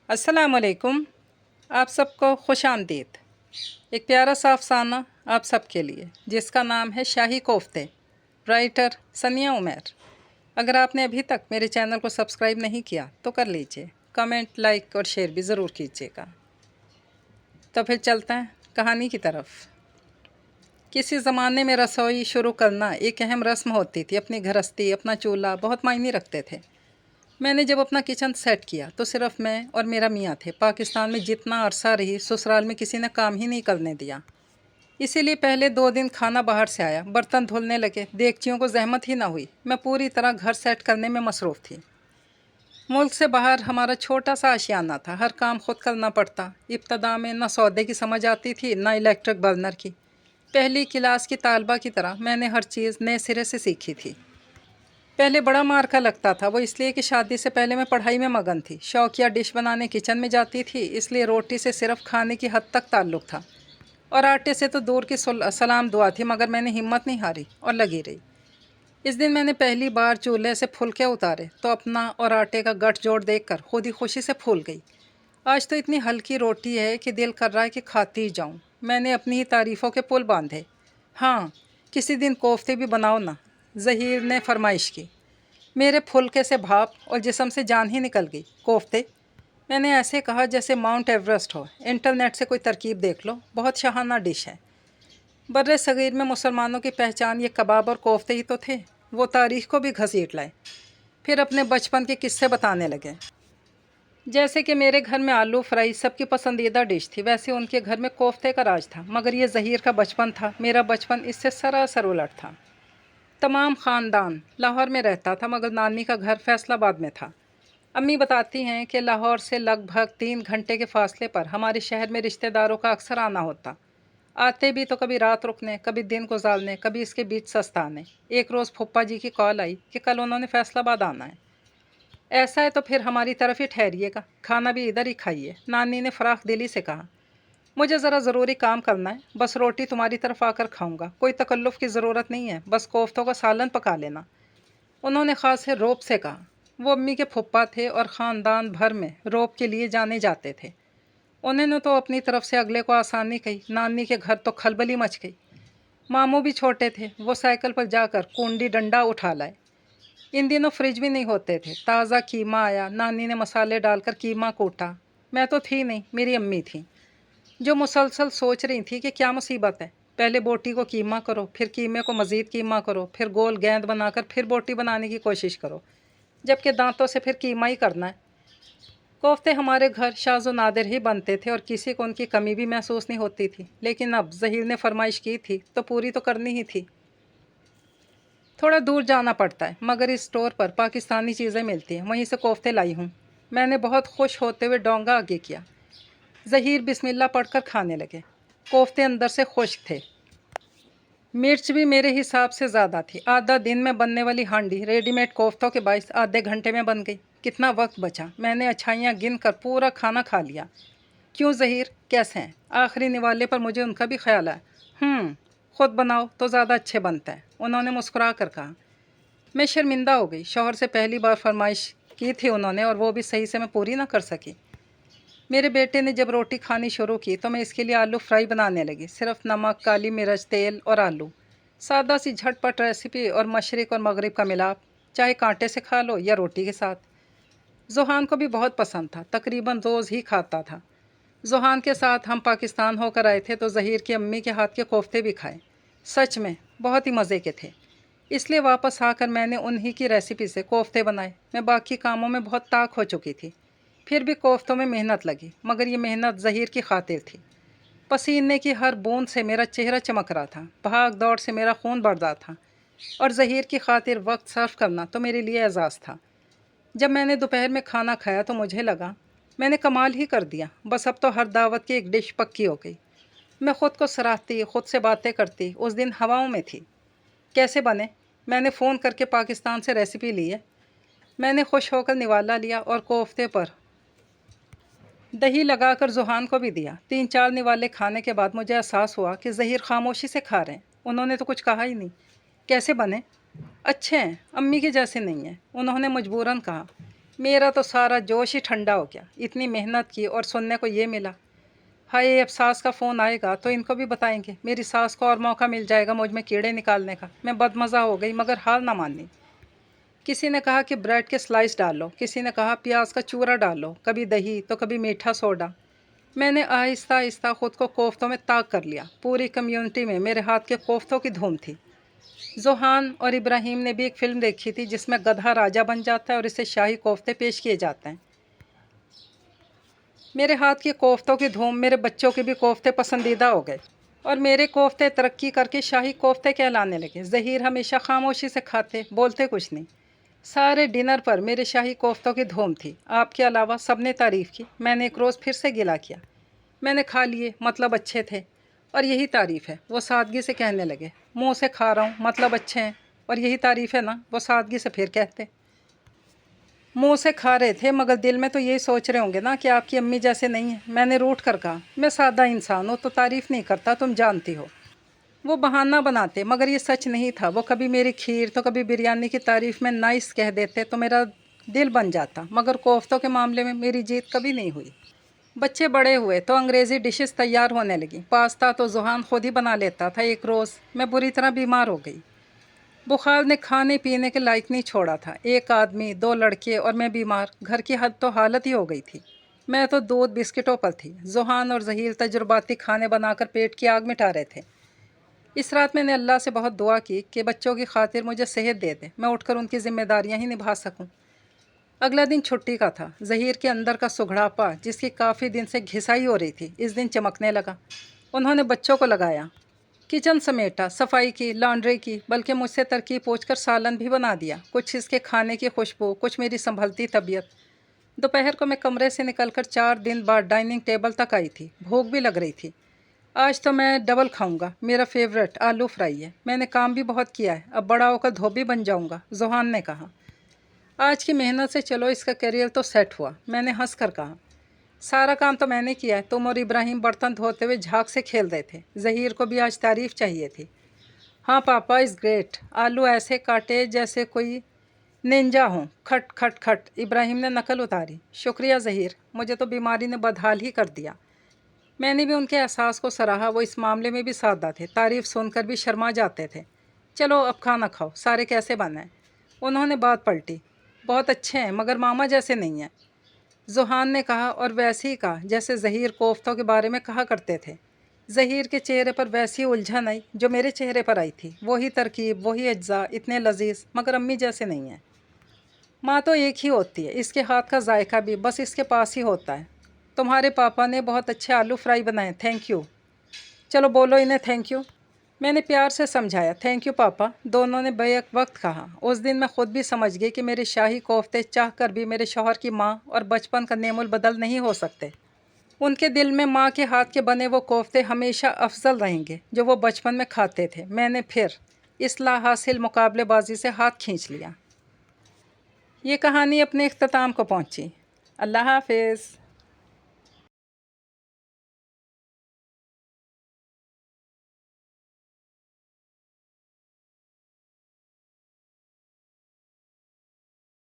अस्सलाम वालेकुम। आप सबको खुश आमदीद। एक प्यारा सा अफसाना आप सबके लिए जिसका नाम है शाही कोफ्ते, राइटर सनिया उमर। अगर आपने अभी तक मेरे चैनल को सब्सक्राइब नहीं किया तो कर लीजिए, कमेंट, लाइक और शेयर भी ज़रूर कीजिएगा। तो फिर चलते हैं कहानी की तरफ। किसी ज़माने में रसोई शुरू करना एक अहम रस्म होती थी। अपनी गृहस्थी, अपना चूल्हा बहुत मायने रखते थे। मैंने जब अपना किचन सेट किया तो सिर्फ मैं और मेरा मियाँ थे। पाकिस्तान में जितना अरसा रही, ससुराल में किसी ने काम ही नहीं करने दिया। इसीलिए पहले 2 दिन खाना बाहर से आया, बर्तन धुलने लगे, देगचियों को जहमत ही ना हुई। मैं पूरी तरह घर सेट करने में मसरूफ़ थी। मुल्क से बाहर हमारा छोटा सा आशियाना था, हर काम खुद करना पड़ता। इब्तदा में न सौदे की समझ आती थी, न इलेक्ट्रिक बर्नर की। पहली क्लास की तालबा की तरह मैंने हर चीज़ नए सिरे से सीखी थी। पहले बड़ा मार्का लगता था, वो इसलिए कि शादी से पहले मैं पढ़ाई में मगन थी। शौकिया डिश बनाने किचन में जाती थी, इसलिए रोटी से सिर्फ खाने की हद तक ताल्लुक़ था और आटे से तो दूर की सलाम दुआ थी। मगर मैंने हिम्मत नहीं हारी और लगी रही। इस दिन मैंने पहली बार चूल्हे से फुलके उतारे तो अपना और आटे का गठजोड़ देखकर खुद ही खुशी से फूल गई। आज तो इतनी हल्की रोटी है कि दिल कर रहा है कि खाती ही जाऊँ। मैंने अपनी ही तारीफ़ों के पुल बांधे। हाँ, किसी दिन कोफ्ते भी बनाओ ना, ज़हीर ने फरमाइश की। मेरे फुलके से भाप और जिस्म से जान ही निकल गई। कोफ्ते? मैंने ऐसे कहा जैसे माउंट एवरेस्ट हो। इंटरनेट से कोई तरकीब देख लो, बहुत शाहाना डिश है। बर्रे सगीर में मुसलमानों की पहचान ये कबाब और कोफ्ते ही तो थे। वो तारीख़ को भी घसीट लाए। फिर अपने बचपन के किस्से बताने लगे। जैसे कि मेरे घर में आलू फ्राई सबकी पसंदीदा डिश थी, वैसे उनके घर में कोफ्ते का राज था। मगर ये ज़हीर का बचपन था, मेरा बचपन इससे सरासर उलट था। तमाम ख़ानदान लाहौर में रहता था, मगर नानी का घर फैसलाबाद में था। अम्मी बताती हैं कि लाहौर से लगभग 3 घंटे के फासले पर हमारे शहर में रिश्तेदारों का अक्सर आना होता। आते भी तो कभी रात रुकने, कभी दिन गुजारने, कभी इसके बीच सस्ताने। एक रोज़ फूफा जी की कॉल आई कि कल उन्होंने फैसलाबाद आना है। ऐसा है तो फिर हमारी तरफ ही ठहरिएगा, खाना भी इधर ही खाइए, नानी ने फराख दिली से कहा। मुझे ज़रा ज़रूरी काम करना है, बस रोटी तुम्हारी तरफ आकर खाऊंगा। कोई तकल्लुफ़ की ज़रूरत नहीं है, बस कोफ्तों का सालन पका लेना, उन्होंने ख़ास रौब से कहा। वो अम्मी के फुप्पा थे और ख़ानदान भर में रौब के लिए जाने जाते थे। उन्होंने तो अपनी तरफ से अगले को आसानी कही। नानी के घर तो खलबली मच गई। मामू भी छोटे थे, वो साइकिल पर जाकर कुंडी डंडा उठा लाए। इन दिनों फ्रिज भी नहीं होते थे। ताज़ा कीमा आया, नानी ने मसाले डालकर कीमा कूटा। मैं तो थी नहीं, मेरी अम्मी थी, जो मुसलसल सोच रही थी कि क्या मुसीबत है। पहले बोटी को कीमा करो, फिर कीमे को मज़ीद कीमा करो, फिर गोल गेंद बनाकर फिर बोटी बनाने की कोशिश करो, जबकि दांतों से फिर कीमा ही करना है। कोफ्ते हमारे घर शाज़ो नादिर ही बनते थे और किसी को उनकी कमी भी महसूस नहीं होती थी। लेकिन अब ज़हीर ने फरमाइश की थी तो पूरी तो करनी ही थी। थोड़ा दूर जाना पड़ता है, मगर इस स्टोर पर पाकिस्तानी चीज़ें मिलती हैं, वहीं से कोफ्ते लाई हूँ। मैंने बहुत खुश होते हुए डोंगा आगे किया। ज़हीर बिस्मिल्लाह पढ़कर खाने लगे। कोफ्ते अंदर से खुश्क थे, मिर्च भी मेरे हिसाब से ज़्यादा थी। आधा दिन में बनने वाली हांडी रेडीमेड कोफ्तों के बाइस आधे घंटे में बन गई। कितना वक्त बचा। मैंने अच्छाइयाँ गिन कर पूरा खाना खा लिया। क्यों ज़हीर, कैसे हैं? आखिरी निवाले पर मुझे उनका भी ख्याल आया। ख़ुद बनाओ तो ज़्यादा अच्छे बनते हैं, उन्होंने मुस्कुरा कर कहा। मैं शर्मिंदा हो गई। शौहर से पहली बार फरमाइश की थी उन्होंने, और वो भी सही से मैं पूरी ना कर सकी। मेरे बेटे ने जब रोटी खानी शुरू की तो मैं इसके लिए आलू फ्राई बनाने लगी। सिर्फ नमक, काली मिर्च, तेल और आलू। सादा सी झटपट रेसिपी और मशरिक़ और मगरिब का मिलाप, चाहे कांटे से खा लो या रोटी के साथ। ज़ुहान को भी बहुत पसंद था, तकरीबन रोज़ ही खाता था। ज़ुहान के साथ हम पाकिस्तान होकर आए थे तो ज़हीर की अम्मी के हाथ के कोफ्ते भी खाए। सच में बहुत ही मज़े के थे। इसलिए वापस आकर मैंने उन्हीं की रेसिपी से कोफ्ते बनाए। मैं बाकी कामों में बहुत ताक हो चुकी थी, फिर भी कोफ्तों में मेहनत लगी, मगर ये मेहनत ज़हीर की खातिर थी। पसीने की हर बूंद से मेरा चेहरा चमक रहा था, भाग दौड़ से मेरा खून बढ़ रहा था, और ज़हीर की खातिर वक्त सर्फ करना तो मेरे लिए एजाज़ था। जब मैंने दोपहर में खाना खाया तो मुझे लगा मैंने कमाल ही कर दिया। बस अब तो हर दावत की एक डिश पक्की हो गई। मैं ख़ुद को सराहती, ख़ुद से बातें करती। उस दिन हवाओं में थी। कैसे बने? मैंने फ़ोन करके पाकिस्तान से रेसिपी ली है। मैंने खुश होकर निवाला लिया और कोफ्ते पर दही लगाकर ज़ुहान को भी दिया। 3-4 निवाले खाने के बाद मुझे एहसास हुआ कि ज़हीर खामोशी से खा रहे हैं। उन्होंने तो कुछ कहा ही नहीं। कैसे बने? अच्छे हैं, अम्मी के जैसे नहीं हैं, उन्होंने मजबूरन कहा। मेरा तो सारा जोश ही ठंडा हो गया। इतनी मेहनत की और सुनने को ये मिला। हाय, अब सास का फ़ोन आएगा तो इनको भी बताएंगे। मेरी सास को और मौका मिल जाएगा मुझ में कीड़े निकालने का। मैं बदमज़ा हो गई मगर हार ना मानी। किसी ने कहा कि ब्रेड के स्लाइस डालो, किसी ने कहा प्याज का चूरा डालो, कभी दही तो कभी मीठा सोडा। मैंने आहिस्ता आहिस्ता ख़ुद को कोफ्तों में ताक कर लिया। पूरी कम्युनिटी में मेरे हाथ के कोफ्तों की धूम थी। जोहान और इब्राहिम ने भी एक फ़िल्म देखी थी जिसमें गधा राजा बन जाता है और इसे शाही कोफ्ते पेश किए जाते हैं। मेरे हाथ के कोफ्तों की धूम मेरे बच्चों के भी कोफ्ते पसंदीदा हो गए और मेरे कोफ्ते तरक्की करके शाही कोफ्ते कहलाने लगे। ज़हीर हमेशा खामोशी से खाते, बोलते कुछ नहीं। सारे डिनर पर मेरे शाही कोफ्तों की धूम थी। आपके अलावा सब ने तारीफ़ की। मैंने एक रोज़ फिर से गिला किया। मैंने खा लिए, मतलब अच्छे थे, और यही तारीफ़ है। वो सादगी से कहने लगे, मुँह से खा रहा हूँ, मतलब अच्छे हैं, और यही तारीफ़ है ना। वो सादगी से फिर कहते, मुँह से खा रहे थे मगर दिल में तो यही सोच रहे होंगे ना कि आपकी अम्मी जैसे नहीं है। मैंने रूठ कर कहा, मैं सादा इंसान हूँ तो तारीफ़ नहीं करता, तुम जानती हो। वो बहाना बनाते मगर ये सच नहीं था। वो कभी मेरी खीर तो कभी बिरयानी की तारीफ़ में नाइस कह देते तो मेरा दिल बन जाता, मगर कोफ्तों के मामले में मेरी जीत कभी नहीं हुई। बच्चे बड़े हुए तो अंग्रेज़ी डिशेस तैयार होने लगी। पास्ता तो जुहान खुद ही बना लेता था। एक रोज़ मैं बुरी तरह बीमार हो गई। बुखार ने खाने पीने के लायक नहीं छोड़ा था। एक आदमी, दो लड़के और मैं बीमार। घर की हद तो हालत ही हो गई थी। मैं तो दूध बिस्किटों पर थी। जुहान और ज़हीर तजुर्बाती खाने बनाकर पेट की आग मिटा रहे थे। इस रात मैंने अल्लाह से बहुत दुआ की कि बच्चों की खातिर मुझे सेहत दे दे, मैं उठकर उनकी ज़िम्मेदारियां ही निभा सकूं। अगला दिन छुट्टी का था। ज़हीर के अंदर का सुघड़ापा, जिसकी काफ़ी दिन से घिसाई हो रही थी, इस दिन चमकने लगा। उन्होंने बच्चों को लगाया, किचन समेटा, सफाई की, लॉन्ड्री की, बल्कि मुझसे तरकीब पूछकर सालन भी बना दिया। कुछ इसके खाने की खुशबू, कुछ मेरी संभलती तबीयत। दोपहर को मैं कमरे से निकलकर 4 दिन बाद डाइनिंग टेबल तक आई थी। भूख भी लग रही थी। आज तो मैं डबल खाऊंगा। मेरा फेवरेट आलू फ्राई है। मैंने काम भी बहुत किया है, अब बड़ा होकर धोबी बन जाऊंगा, जोहान ने कहा। आज की मेहनत से चलो इसका करियर तो सेट हुआ, मैंने हंस कर कहा। सारा काम तो मैंने किया है। तुम और इब्राहिम बर्तन धोते हुए झाग से खेल रहे थे। ज़हीर को भी आज तारीफ़ चाहिए थी। हाँ पापा इज़ ग्रेट। आलू ऐसे काटे जैसे कोई निंजा हो। खट खट खट, इब्राहिम ने नकल उतारी। शुक्रिया ज़हीर, मुझे तो बीमारी ने बदहाल ही कर दिया। मैंने भी उनके एहसास को सराहा। वो इस मामले में भी सादा थे, तारीफ़ सुनकर भी शर्मा जाते थे। चलो अब खाना खाओ, सारे कैसे बने हैं? उन्होंने बात पलटी। बहुत अच्छे हैं मगर मामा जैसे नहीं हैं, जुहान ने कहा, और वैसे ही कहा जैसे ज़हीर कोफ्तों के बारे में कहा करते थे। ज़हीर के चेहरे पर वैसी उलझन आई जो मेरे चेहरे पर आई थी। वही तरकीब, वही अज्जा, इतने लजीज, मगर अम्मी जैसे नहीं हैं। माँ तो एक ही होती है, इसके हाथ का जायका भी बस इसके पास ही होता है। तुम्हारे पापा ने बहुत अच्छे आलू फ्राई बनाए, थैंक यू। चलो बोलो इन्हें थैंक यू। मैंने प्यार से समझाया, थैंक यू पापा। दोनों ने बेक वक्त कहा। उस दिन मैं खुद भी समझ गई कि मेरे शाही कोफ्ते चाह कर भी मेरे शौहर की माँ और बचपन का नेमुल बदल नहीं हो सकते। उनके दिल में माँ के हाथ के बने वो कोफ्ते हमेशा अफजल रहेंगे जो वो बचपन में खाते थे। मैंने फिर इस्लाह हासिल मुकाबलेबाजी से हाथ खींच लिया। ये कहानी अपने इख्तिताम को पहुँची। अल्लाह हाफिज़।